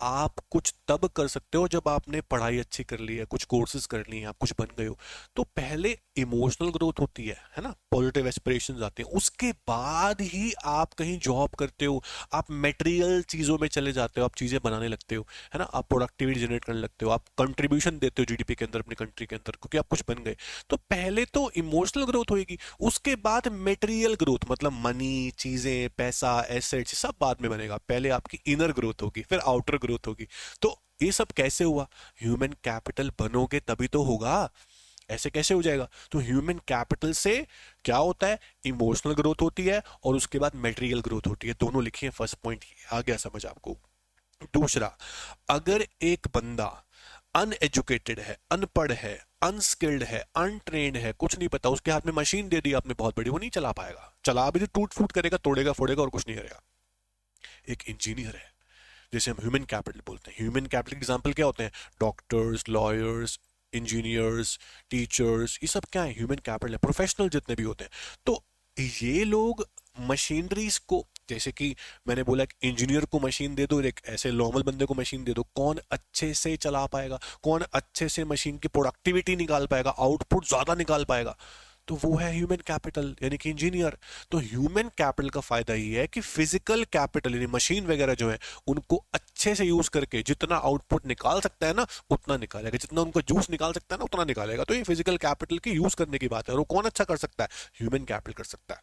Speaker 1: आप कुछ तब कर सकते हो जब आपने पढ़ाई अच्छी कर ली है, कुछ कोर्सेज कर लिए हैं, आप कुछ बन गए हो। तो पहले इमोशनल ग्रोथ होती है ना, पॉजिटिव एस्पिरेशंस आते हैं, उसके बाद ही आप कहीं जॉब करते हो, आप मटेरियल चीजों में चले जाते हो, आप चीजें बनाने लगते हो, है ना, आप प्रोडक्टिविटी जनरेट करने लगते हो, आप कंट्रीब्यूशन देते हो जीडीपी के अंदर, अपनी कंट्री के अंदर, क्योंकि आप कुछ बन गए। तो पहले तो इमोशनल ग्रोथ होगी, उसके बाद मटेरियल ग्रोथ, मतलब मनी, चीजें, पैसा, एसेट्स, सब बाद में बनेगा। पहले आपकी इनर ग्रोथ होगी, फिर आउटर ग्रोथ होगी। तो ये सब कैसे हुआ, ह्यूमन कैपिटल बनोगे तभी तो होगा, ऐसे कैसे हो जाएगा। तो ह्यूमन कैपिटल से क्या होता है, इमोशनल ग्रोथ होती है और उसके बाद मटेरियल ग्रोथ होती है। दोनों लिखिए, फर्स्ट पॉइंट आ गया समझ आपको। दूसरा, अगर एक बंदा अनएजुकेटेड है, अनपढ़ है, अनस्किल्ड है, अनट्रेन्ड है, कुछ नहीं पता, उसके हाथ में मशीन दे दी आपने बहुत बड़ी, वो नहीं चला पाएगा, चला भी तो टूट फूट करेगा, तोड़ेगा फोड़ेगा और कुछ नहीं करेगा। एक इंजीनियर है, जैसे हम ह्यूमन कैपिटल बोलते हैं, ह्यूमन कैपिटल एग्जांपल क्या होते हैं, डॉक्टर्स, लॉयर्स, इंजीनियर्स, टीचर्स, ये सब क्या है, ह्यूमन कैपिटल है, प्रोफेशनल जितने भी होते हैं। तो ये लोग मशीनरीज को, जैसे कि मैंने बोला कि इंजीनियर को मशीन दे दो, एक ऐसे नॉर्मल बंदे को मशीन दे दो, कौन अच्छे से चला पाएगा, कौन अच्छे से मशीन की प्रोडक्टिविटी निकाल पाएगा, आउटपुट ज्यादा निकाल पाएगा, तो वो है ह्यूमन कैपिटल यानी कि इंजीनियर। तो ह्यूमन कैपिटल का फायदा ये है कि फिजिकल कैपिटल यानी मशीन वगैरह जो है उनको अच्छे से यूज करके जितना आउटपुट निकाल सकता है ना उतना निकालेगा, जितना उनका जूस निकाल सकता है ना उतना निकालेगा। तो ये फिजिकल कैपिटल की यूज करने की बात है, और वो कौन अच्छा कर सकता है, ह्यूमन कैपिटल कर सकता है।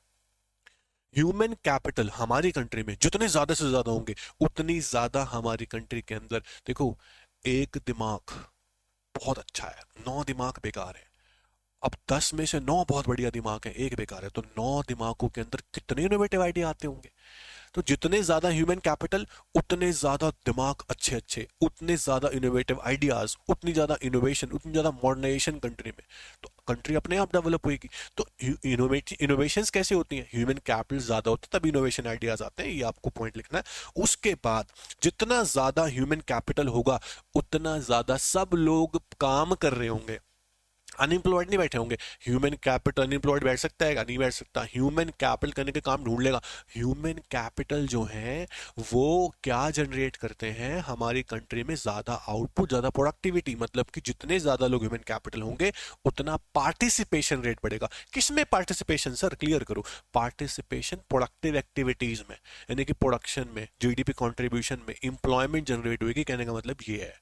Speaker 1: ह्यूमन कैपिटल हमारी कंट्री में जितने ज्यादा से ज्यादा होंगे उतनी ज्यादा हमारी कंट्री के अंदर, देखो एक दिमाग बहुत अच्छा है, 9 दिमाग बेकार है। अब 10 में से 9 बहुत बढ़िया दिमाग है, एक बेकार है, तो 9 दिमागों के अंदर कितने इनोवेटिव आइडिया आते होंगे। तो जितने ज्यादा ह्यूमन कैपिटल उतने ज्यादा दिमाग अच्छे अच्छे, उतने ज्यादा इनोवेटिव आइडियाज, उतनी ज्यादा इनोवेशन, उतनी ज्यादा मॉडर्नाइजेशन कंट्री में, तो कंट्री अपने आप डेवलप होगी। तो इनोवेशंस कैसे होती हैं, ह्यूमन कैपिटल ज्यादा होता है तब इनोवेशन आइडियाज आते हैं, ये आपको पॉइंट लिखना है। उसके बाद जितना ज्यादा ह्यूमन कैपिटल होगा उतना ज्यादा सब लोग काम कर रहे होंगे, अनएम्प्लॉयड नहीं बैठे होंगे। ह्यूमन कैपिटल अनएम्प्लॉयड बैठ सकता है, नहीं बैठ सकता। ह्यूमन कैपिटल करने के काम ढूंढ लेगा। ह्यूमन कैपिटल जो है वो क्या जनरेट करते हैं, हमारी कंट्री में ज्यादा आउटपुट, ज्यादा प्रोडक्टिविटी, मतलब कि जितने ज्यादा लोग ह्यूमन कैपिटल होंगे उतना पार्टिसिपेशन रेट बढ़ेगा। किसमें पार्टिसिपेशन सर, क्लियर करो। पार्टिसिपेशन प्रोडक्टिव एक्टिविटीज में, यानी कि प्रोडक्शन में, जीडीपी कंट्रीब्यूशन में, एम्प्लॉयमेंट जनरेट होगी। कहने का मतलब ये है।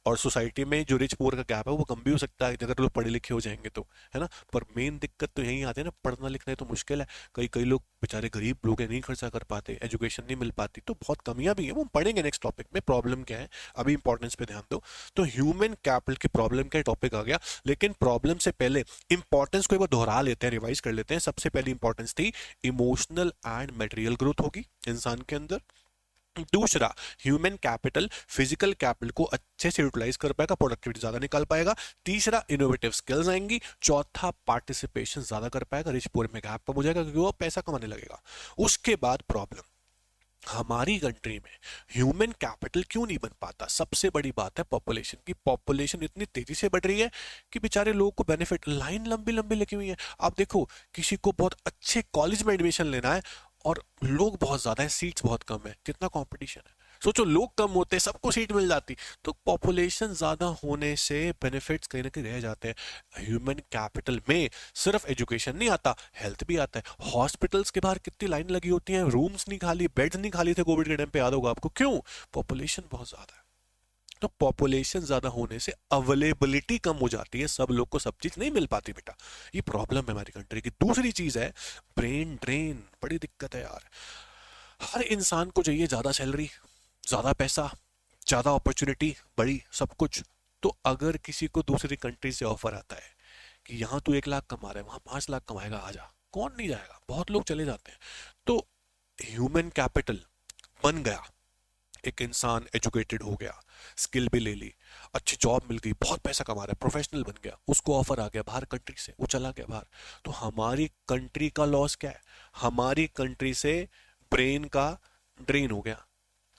Speaker 1: और सोसाइटी में जो रिच पुअर का गैप है वो कम भी हो सकता है अगर लोग पढ़े लिखे हो जाएंगे तो, है ना। पर मेन दिक्कत तो यही आती है ना, पढ़ना लिखना तो मुश्किल है। कई कई लोग बेचारे गरीब लोग हैं, नहीं खर्चा कर पाते, एजुकेशन नहीं मिल पाती, तो बहुत कमियां भी है, वो हम पढ़ेंगे नेक्स्ट टॉपिक में प्रॉब्लम क्या है। अभी इंपॉर्टेंस पे ध्यान दो। तो ह्यूमन कैपिटल की प्रॉब्लम का टॉपिक आ गया, लेकिन प्रॉब्लम से पहले इंपॉर्टेंस को एक बार दोहरा लेते हैं, रिवाइज कर लेते हैं। सबसे पहली इंपॉर्टेंस थी इमोशनल एंड मटेरियल ग्रोथ होगी इंसान के अंदर। दूसरा, ह्यूमन कैपिटल फिजिकल कैपिटल को अच्छे से यूटिलाइज कर पाएगा, प्रोडक्टिविटी ज्यादा निकाल पाएगा। तीसरा, इनोवेटिव स्किल्स आएंगी। चौथा, पार्टिसिपेशन ज्यादा कर पाएगा, रिच पुअर में गैप कम हो जाएगा क्योंकि वो पैसा कमाने लगेगा। उसके बाद प्रॉब्लम, हमारी कंट्री में ह्यूमन कैपिटल क्यों नहीं बन पाता। सबसे बड़ी बात है पॉपुलेशन की। पॉपुलेशन इतनी तेजी से बढ़ रही है कि बेचारे लोगों को बेनिफिट, लाइन लंबी लंबी लगी हुई है। आप देखो, किसी को बहुत अच्छे कॉलेज में एडमिशन लेना है और लोग बहुत ज्यादा है, सीट्स बहुत कम है, कितना कंपटीशन है। सोचो, लोग कम होते, सबको सीट मिल जाती। तो पॉपुलेशन ज्यादा होने से बेनिफिट्स कहीं ना कहीं रह जाते हैं। ह्यूमन कैपिटल में सिर्फ एजुकेशन नहीं आता, हेल्थ भी आता है। हॉस्पिटल्स के बाहर कितनी लाइन लगी होती है, रूम्स नहीं खाली, बेड्स नहीं खाली थे कोविड के टाइम पे, याद होगा आपको। क्यों? पॉपुलेशन बहुत ज्यादा है। तो पॉपुलेशन ज्यादा होने से अवेलेबिलिटी कम हो जाती है, सब लोग को सब चीज नहीं मिल पाती बेटा। ये प्रॉब्लम है हमारी कंट्री की। दूसरी चीज है ब्रेन ड्रेन, बड़ी दिक्कत है यार। हर इंसान को चाहिए ज्यादा सैलरी, ज्यादा पैसा, ज्यादा अपॉर्चुनिटी, बड़ी सब कुछ। तो अगर किसी को दूसरी कंट्री से ऑफर आता है कि यहाँ तू 1 लाख कमा रहा है, वहां 5 लाख कमाएगा, आजा, कौन नहीं जाएगा? बहुत लोग चले जाते हैं। तो ह्यूमन कैपिटल बन गया, एक इंसान एजुकेटेड हो गया, स्किल भी ले ली, अच्छी जॉब मिल गई, बहुत पैसा कमा रहा है, प्रोफेशनल बन गया, उसको ऑफर आ गया बाहर कंट्री से, वो चला गया बाहर। तो हमारी कंट्री का लॉस क्या है? हमारी कंट्री से ब्रेन का ड्रेन हो गया,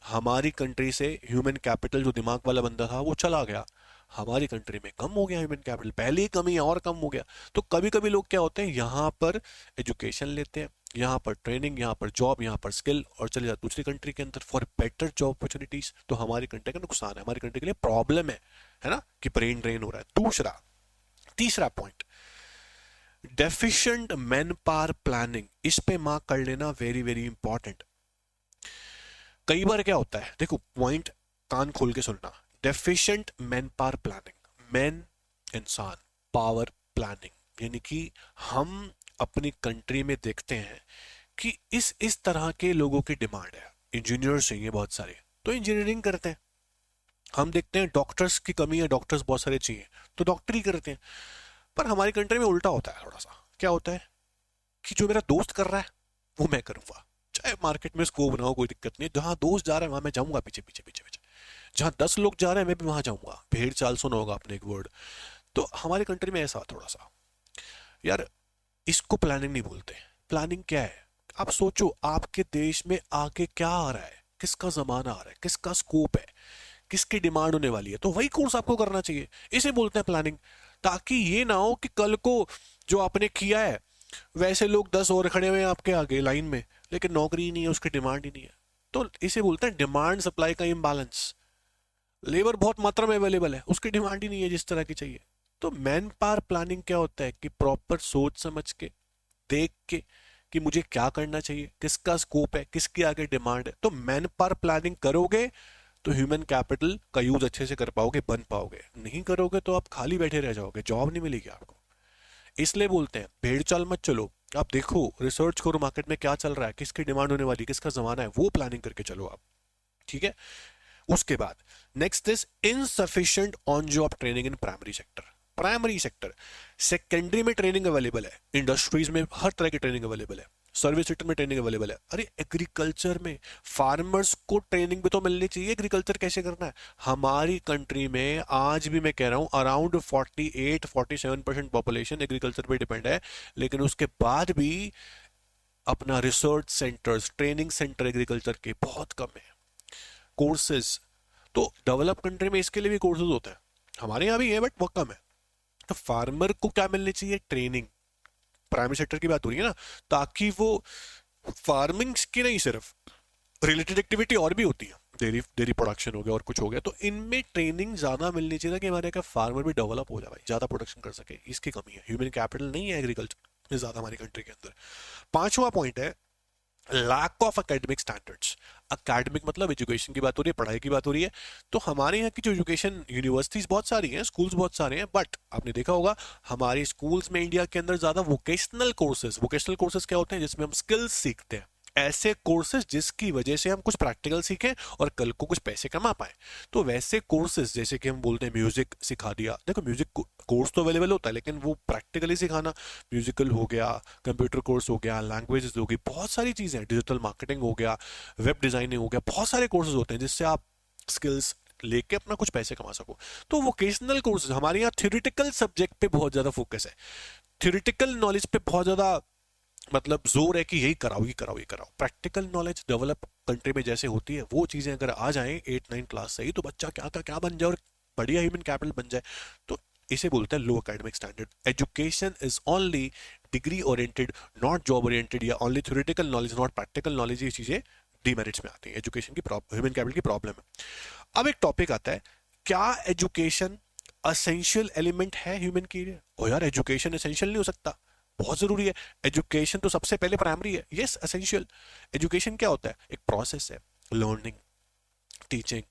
Speaker 1: हमारी कंट्री से ह्यूमन कैपिटल जो दिमाग वाला बंदा था वो चला गया, हमारी कंट्री में कम हो गया ह्यूमन कैपिटल, पहले ही कमी है और कम हो गया। तो कभी कभी लोग क्या होते हैं, यहाँ पर एजुकेशन लेते हैं, यहाँ पर ट्रेनिंग, यहाँ पर जॉब, यहाँ पर स्किल, और चले जाते दूसरी कंट्री के अंदर फॉर बेटर जॉब अपॉर्चुनिटीज। तो हमारी कंट्री का नुकसान है, हमारी कंट्री के लिए प्रॉब्लम है ना, कि ब्रेन ड्रेन हो रहा है। दूसरा, तीसरा point, deficient man power planning. इस पे मार्क कर लेना, वेरी वेरी इंपॉर्टेंट। कई बार क्या होता है, देखो पॉइंट कान खोल के सुनना, deficient man power planning, man इंसान, पावर प्लानिंग, यानी कि हम अपनी कंट्री में देखते हैं कि इस तरह के लोगों की डिमांड है। इंजीनियर्स चाहिए बहुत सारे, तो इंजीनियरिंग करते हैं। हम देखते हैं डॉक्टर्स की कमी है, डॉक्टर्स बहुत सारे चाहिए, तो डॉक्टरी करते हैं। पर हमारी कंट्री में उल्टा होता है थोड़ा सा। क्या होता है कि जो मेरा दोस्त कर रहा है वो मैं करूंगा, चाहे मार्केट में स्कोप ना हो, कोई दिक्कत नहीं, जहां दोस्त जा रहा है वहां मैं जाऊंगा, पीछे पीछे पीछे पीछे, जहां 10 लोग जा रहे हैं मैं भी वहां जाऊंगा। भेड़ चाल सुना होगा आपने एक वर्ड। तो हमारी कंट्री में ऐसा थोड़ा सा यार, इसको प्लानिंग नहीं बोलते। प्लानिंग क्या है? आप सोचो, आपके देश में आगे क्या आ रहा है, किसका जमाना आ रहा है, किसका स्कोप है, किसकी डिमांड होने वाली है, तो वही कोर्स आपको करना चाहिए। इसे बोलते हैं प्लानिंग। ताकि ये ना हो कि कल को जो आपने किया है वैसे लोग 10 और खड़े हुए हैं आपके आगे लाइन में, लेकिन नौकरी ही नहीं है, उसकी डिमांड ही नहीं है। तो इसे बोलते हैं डिमांड सप्लाई का इम्बैलेंस। लेबर बहुत मात्रा में अवेलेबल है, उसकी डिमांड ही नहीं है जिस तरह की चाहिए। तो मैन पावर प्लानिंग क्या होता है कि प्रॉपर सोच समझ के, देख के कि मुझे क्या करना चाहिए, किसका स्कोप है, किसकी आगे डिमांड है। तो मैन पावर प्लानिंग करोगे तो ह्यूमन कैपिटल का यूज अच्छे से कर पाओगे, बन पाओगे। नहीं करोगे तो आप खाली बैठे रह जाओगे, जॉब नहीं मिलेगी आपको। इसलिए बोलते हैं भेड़ चाल मत चलो। आप देखो, रिसर्च करो मार्केट में क्या चल रहा है, किसकी डिमांड होने वाली, किसका जमाना है, वो प्लानिंग करके चलो आप। ठीक है। उसके बाद next is insufficient on job training in primary sector. Primary sector, secondary में ट्रेनिंग अवेलेबल है, इंडस्ट्रीज में हर तरह की ट्रेनिंग अवेलेबल है, सर्विस सेक्टर में ट्रेनिंग अवेलेबल है। अरे एग्रीकल्चर में फार्मर्स को ट्रेनिंग भी तो मिलनी चाहिए, एग्रीकल्चर कैसे करना है। हमारी कंट्री में आज भी मैं कह रहा हूं अराउंड 48-47% पॉपुलेशन एग्रीकल्चर पे डिपेंड है, लेकिन उसके बाद भी अपना research centres, training centre agriculture के बहुत कम है। कोर्सेज तो डेवलप कंट्री में इसके लिए भी कोर्सेज होते हैं, हमारे यहाँ भी है बट बहुत कम है। तो फार्मर को क्या मिलनी चाहिए, ट्रेनिंग। प्राइमरी सेक्टर की बात हो रही है ना, ताकि वो फार्मिंग की नहीं सिर्फ रिलेटेड एक्टिविटी और भी होती है, डेयरी डेयरी प्रोडक्शन हो गया और कुछ हो गया, तो इनमें ट्रेनिंग ज्यादा मिलनी चाहिए कि हमारे यहाँ फार्मर भी डेवलप हो जाए भाई, ज्यादा प्रोडक्शन कर सके। इसकी कमी है, ह्यूमन कैपिटल नहीं है एग्रीकल्चर में ज्यादा हमारी कंट्री के अंदर। पांचवा पॉइंट है lack of academic standards. Academic मतलब एजुकेशन की बात हो रही है, पढ़ाई की बात हो रही है। तो हमारे यहाँ की जो एजुकेशन, यूनिवर्सिटीज बहुत सारी हैं, स्कूल्स बहुत सारे हैं, बट आपने देखा होगा हमारे स्कूल्स में इंडिया के अंदर ज्यादा वोकेशनल कोर्सेज, वोकेशनल कोर्सेज क्या होते हैं, जिसमें हम स्किल्स सीखते हैं, ऐसे कोर्सेज जिसकी वजह से हम कुछ प्रैक्टिकल सीखें और कल को कुछ पैसे कमा पाए। तो वैसे कोर्सेज जैसे कि हम बोलते हैं म्यूजिक सिखा दिया, देखो म्यूजिक कोर्स तो अवेलेबल होता है, लेकिन वो प्रैक्टिकली सिखाना, म्यूजिकल हो गया, कंप्यूटर कोर्स हो गया, लैंग्वेजेस हो गई, बहुत सारी चीजें, डिजिटल मार्केटिंग हो गया, वेब डिजाइनिंग हो गया, बहुत सारे कोर्सेज होते हैं जिससे आप स्किल्स लेके अपना कुछ पैसे कमा सको। तो वोकेशनल कोर्सेज, हमारे यहाँ थ्योरेटिकल सब्जेक्ट पे बहुत ज्यादा फोकस है, थ्योरेटिकल नॉलेज पे बहुत ज्यादा मतलब जोर है कि यही कराओ, ये कराओ, ये कराओ। प्रैक्टिकल नॉलेज डेवलप कंट्री में जैसे होती है, वो चीजें अगर आ जाएं 8-9 क्लास से ही, तो बच्चा क्या का क्या बन जाए और बढ़िया ह्यूमन कैपिटल बन जाए। तो इसे बोलते हैं low academic standard. Education is only degree oriented, not job oriented, या only theoretical knowledge not practical knowledge, ये चीजें डीमेरिट्स में आती है, एजुकेशन की ह्यूमन कैपिटल की प्रॉब्लम है। अब एक टॉपिक आता है, क्या एजुकेशन असेंशियल एलिमेंट है ह्यूमन के लिए? ओ यार, एजुकेशन एसेंशियल नहीं हो सकता, बहुत जरूरी है। एजुकेशन तो सबसे पहले प्राइमरी है, यस एसेंशियल। एजुकेशन क्या होता है, एक प्रोसेस है, लर्निंग, टीचिंग।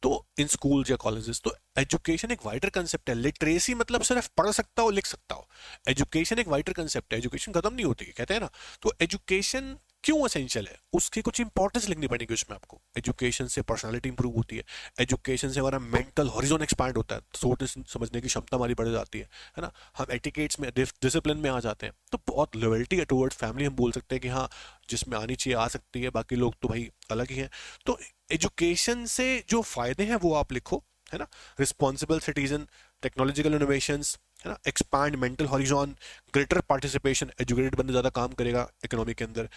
Speaker 1: तो इन स्कूल या कॉलेजेस तो एजुकेशन एक वाइडर कंसेप्ट है। लिटरेसी मतलब सिर्फ पढ़ सकता हो, लिख सकता हो। एजुकेशन एक वाइडर कंसेप्ट है, एजुकेशन खत्म नहीं होती, कहते हैं ना। तो एजुकेशन क्यों एसेंशियल है, उसकी कुछ इंपॉर्टेंस लिखनी पड़ेगी उसमें आपको। एजुकेशन से पर्सनालिटी इंप्रूव होती है, एजुकेशन से हमारा मेंटल हॉरिजॉन एक्सपैंड होता है, सोच समझने की क्षमता हमारी बढ़ जाती है ना। हम एटिकेट्स में, डिसिप्लिन में आ जाते हैं। तो बहुत लॉयल्टी है टुवर्ड्स फैमिली, हम बोल सकते हैं कि हाँ जिसमें आनी चाहिए आ सकती है, बाकी लोग तो भाई अलग ही हैं। तो एजुकेशन से जो फायदे हैं वो आप लिखो, है ना। रिस्पॉन्सिबल सिटीजन, टेक्नोलॉजिकल इनोवेशंस, है ना, expand mental horizon, greater participation, educated बंदे ज्यादा काम करेगा इकोनॉमी के अंदर,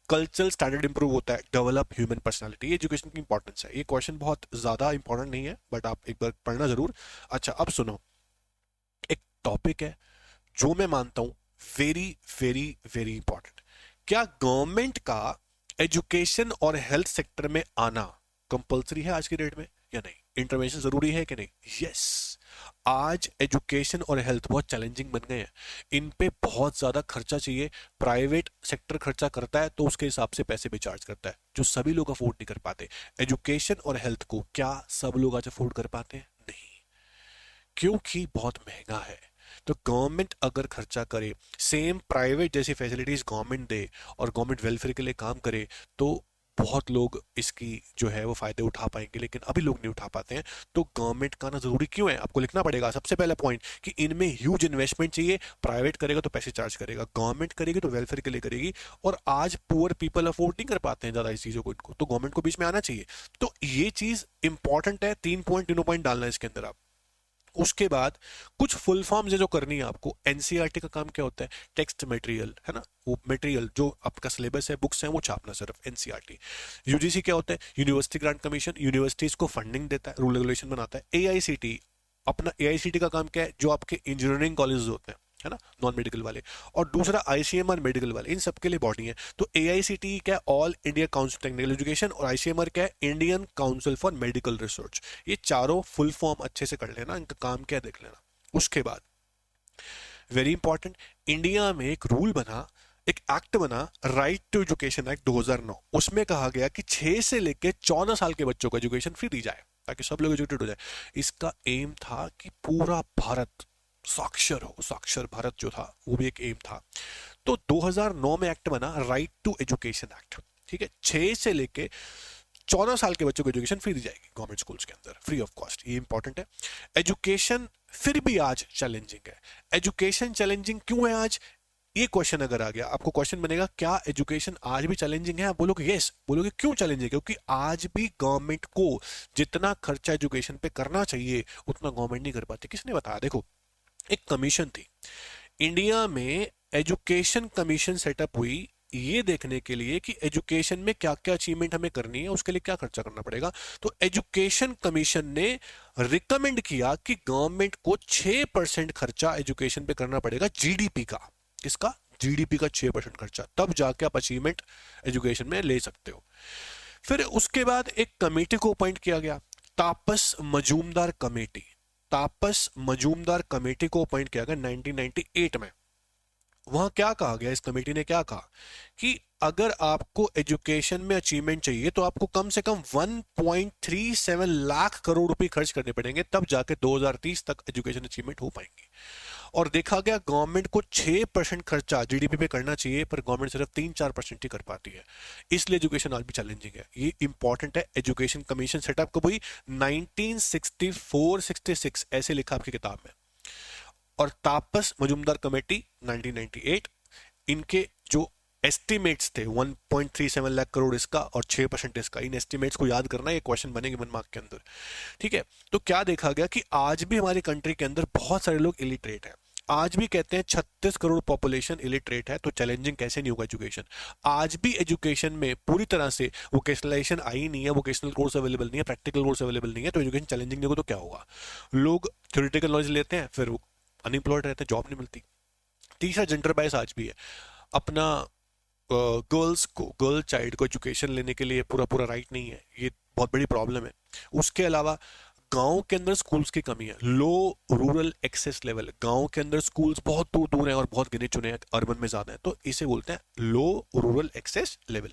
Speaker 1: कल्चरल स्टैंडर्ड इंप्रूव होता है, डेवलप ह्यूमन पर्सनालिटी। ये एजुकेशन की इंपॉर्टेंस है। ये क्वेश्चन बहुत ज्यादा इंपॉर्टेंट नहीं है, बट आप एक बार पढ़ना जरूर। अच्छा अब सुनो, एक टॉपिक है जो मैं मानता हूं वेरी वेरी वेरी इंपॉर्टेंट। क्या गवर्नमेंट का एजुकेशन और हेल्थ सेक्टर में आना कंपलसरी है आज की डेट में या नहीं? इंटरवेंशन जरूरी है कि नहीं? यस। आज एजुकेशन और हेल्थ बहुत चैलेंजिंग बन गए हैं, इन पे बहुत ज्यादा खर्चा चाहिए। प्राइवेट सेक्टर खर्चा करता है तो उसके हिसाब से पैसे भी चार्ज करता है, जो सभी लोग अफोर्ड नहीं कर पाते। एजुकेशन और हेल्थ को क्या सब लोग आज अफोर्ड कर पाते हैं? नहीं, क्योंकि बहुत महंगा है। तो गवर्नमेंट अगर खर्चा करे, सेम प्राइवेट जैसी फैसिलिटीज गवर्नमेंट दे और गवर्नमेंट वेलफेयर के लिए काम करे, तो बहुत लोग इसकी जो है वो फायदे उठा पाएंगे, लेकिन अभी लोग नहीं उठा पाते हैं। तो गवर्नमेंट का ना जरूरी क्यों है, आपको लिखना पड़ेगा सबसे पहला पॉइंट कि इनमें ह्यूज इन्वेस्टमेंट चाहिए। प्राइवेट करेगा तो पैसे चार्ज करेगा, गवर्नमेंट करेगी तो वेलफेयर के लिए करेगी, और आज पुअर पीपल अफोर्ड नहीं कर पाते हैं ज्यादा इस चीजों को, इनको तो गवर्नमेंट को बीच में आना चाहिए। तो ये चीज इंपॉर्टेंट है। 3 पॉइंट डालना है इसके अंदर आप। उसके बाद कुछ फुल फॉर्म्स है जो करनी है आपको। एनसीईआरटी का काम क्या होता है? टेक्स्ट मटेरियल, है ना, वो मटेरियल जो आपका सिलेबस है, बुक्स हैं, वो छापना सिर्फ एनसीईआरटी। यूजीसी क्या होता है? यूनिवर्सिटी ग्रांट कमीशन, यूनिवर्सिटीज को फंडिंग देता है, रूल रेगुलेशन बनाता है। एआईसीटी, अपना एआईसीटी का काम क्या है? जो आपके इंजीनियरिंग कॉलेज होते हैं, है ना, नॉन मेडिकल वाले, और दूसरा आईसीएमआर मेडिकल वाले, इन सबके लिए बॉडी है। तो एआईसीटी क्या है? All India council technical education, और आईसीएमआर क्या है? Indian council for medical research. ये चारों फुल फॉर्म अच्छे से कर लेना, इनका काम क्या देख लेना। उसके बाद वेरी इंपॉर्टेंट, इंडिया में एक रूल बना, एक एक्ट बना, राइट टू एजुकेशन एक्ट 2009। उसमें कहा गया कि 6 से लेकर 14 साल के बच्चों को एजुकेशन फ्री दी जाए, ताकि सब लोग एजुकेटेड हो जाए। इसका एम था कि पूरा भारत साक्षर हो, साक्षर भारत जो था वो भी एक एम था। तो 2009 में एक्ट बना, राइट टू एजुकेशन एक्ट, ठीक है। 6 से लेके 14 साल के बच्चों को एजुकेशन फ्री दी जाएगी गवर्नमेंट स्कूल्स के अंदर, फ्री ऑफ कॉस्ट। ये इंपॉर्टेंट है। एजुकेशन फिर भी आज चैलेंजिंग है। एजुकेशन चैलेंजिंग क्यों है आज? ये क्वेश्चन अगर आ गया, आपको क्वेश्चन बनेगा क्या एजुकेशन आज भी चैलेंजिंग है? आप बोलोगे यस। बोलोगे क्यों चैलेंजिंग है? क्योंकि आज भी गवर्नमेंट को जितना खर्चा एजुकेशन पे करना चाहिए उतना गवर्नमेंट नहीं कर पाती। किसने बताया? देखो, एक कमीशन थी इंडिया में, एजुकेशन कमीशन सेटअप हुई ये देखने के लिए कि एजुकेशन में क्या क्या अचीवमेंट हमें करनी है, उसके लिए क्या खर्चा करना पड़ेगा। तो एजुकेशन कमीशन ने रिकमेंड किया कि गवर्नमेंट को 6% खर्चा एजुकेशन पे करना पड़ेगा जीडीपी का। किसका? जीडीपी का 6% खर्चा, तब जाके आप अचीवमेंट एजुकेशन में ले सकते हो। फिर उसके बाद एक कमेटी को अपॉइंट किया गया, तापस मजूमदार कमेटी। तापस मजूमदार कमेटी को अपॉइंट किया गया 1998 में। वहां क्या कहा गया, इस कमेटी ने क्या कहा कि अगर आपको एजुकेशन में अचीवमेंट चाहिए तो आपको कम से कम 1.37 लाख करोड़ रुपए खर्च करने पड़ेंगे, तब जाके 2030 तक एजुकेशन अचीवमेंट हो पाएंगे। और देखा गया गवर्नमेंट को 6% खर्चा जीडीपी पे करना चाहिए, पर गवर्नमेंट सिर्फ 3-4% ही कर पाती है। इसलिए एजुकेशन आज भी चैलेंजिंग है। ये इंपॉर्टेंट है। एजुकेशन कमीशन सेटअप कब हुई? 1964-66 ऐसे लिखा आपकी किताब में। और तापस मजूमदार कमेटी 1998, इनके जो एस्टिमेट्स थे 1.37 लाख करोड़ इसका और 6% इसका, इन एस्टिमेट्स को याद करना, ये क्वेश्चन बनेंगे 1 मार्क के अंदर। ठीक है, तो क्या देखा गया कि आज भी हमारी कंट्री के अंदर बहुत सारे लोग इलिटरेट हैं। आज भी कहते हैं 36 करोड़ पॉपुलेशन इलिटरेट है, तो चैलेंजिंग कैसे नहीं होगा एजुकेशन? आज भी एजुकेशन में पूरी तरह से वोकेशनलाइजेशन आई नहीं है, वोकेशनल कोर्स अवेलेबल नहीं है, प्रैक्टिकल कोर्स अवेलेबल नहीं है, तो एजुकेशन चैलेंजिंग नहीं होगा तो क्या होगा? लोग थ्योरेटिकल नॉलेज लेते हैं, फिर अनएम्प्लॉयड रहते हैं, जॉब नहीं मिलती। तीसरा, जेंडर बायस आज भी है। अपना गर्ल्स को, गर्ल चाइल्ड को एजुकेशन लेने के लिए पूरा पूरा राइट नहीं है, ये बहुत बड़ी प्रॉब्लम है। उसके अलावा गांव के अंदर स्कूल्स की कमी है, लो रूरल एक्सेस लेवल। गांव के अंदर स्कूल्स बहुत दूर दूर हैं और बहुत गिने चुने हैं, अर्बन में ज्यादा है, तो इसे बोलते हैं लो रूरल एक्सेस लेवल।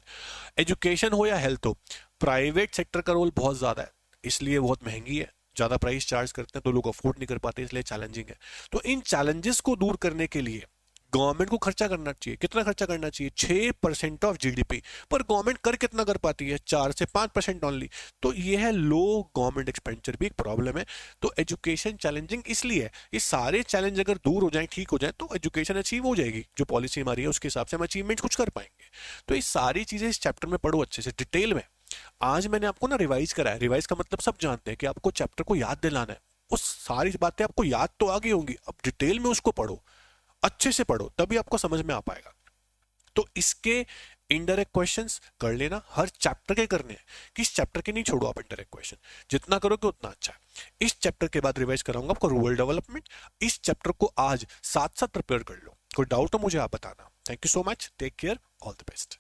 Speaker 1: एजुकेशन हो या हेल्थ हो, प्राइवेट सेक्टर का रोल बहुत ज्यादा है, इसलिए बहुत महंगी है, ज्यादा प्राइस चार्ज करते हैं तो लोग अफोर्ड नहीं कर पाते, इसलिए चैलेंजिंग है। तो इन चैलेंजेस को दूर करने के लिए गवर्नमेंट को खर्चा करना चाहिए। कितना खर्चा करना चाहिए? 6% ऑफ जीडीपी। पर गवर्नमेंट कर कितना कर पाती है? 4 से 5% ओनली। तो ये है लो गवर्नमेंट एक्सपेंडिचर, भी एक प्रॉब्लम है। तो एजुकेशन चैलेंजिंग इसलिए है। ये सारे चैलेंज अगर दूर हो जाए, ठीक हो जाए, तो एजुकेशन अचीव हो जाएगी। जो पॉलिसी हमारी है उसके हिसाब से हम अचीवमेंट कुछ कर पाएंगे। तो ये सारी चीजें इस चैप्टर में पढ़ो अच्छे से, डिटेल में। आज मैंने आपको ना रिवाइज कराया। रिवाइज का मतलब सब जानते हैं कि आपको चैप्टर को याद दिलाना है। वो सारी बातें आपको याद तो आ गई होंगी, अब डिटेल में उसको पढ़ो, अच्छे से पढ़ो, तभी आपको समझ में आ पाएगा। तो इसके इनडायरेक्ट क्वेश्चंस कर लेना, हर चैप्टर के करने हैं, किस चैप्टर के नहीं छोड़ो आप इनडायरेक्ट क्वेश्चन, जितना करोगे उतना अच्छा है। इस चैप्टर के बाद रिवाइज कराऊंगा आपको रूरल डेवलपमेंट। इस चैप्टर को आज साथ साथ प्रिपेयर कर लो। कोई डाउट हो मुझे आप बताना। Thank you so much, take care, all the best.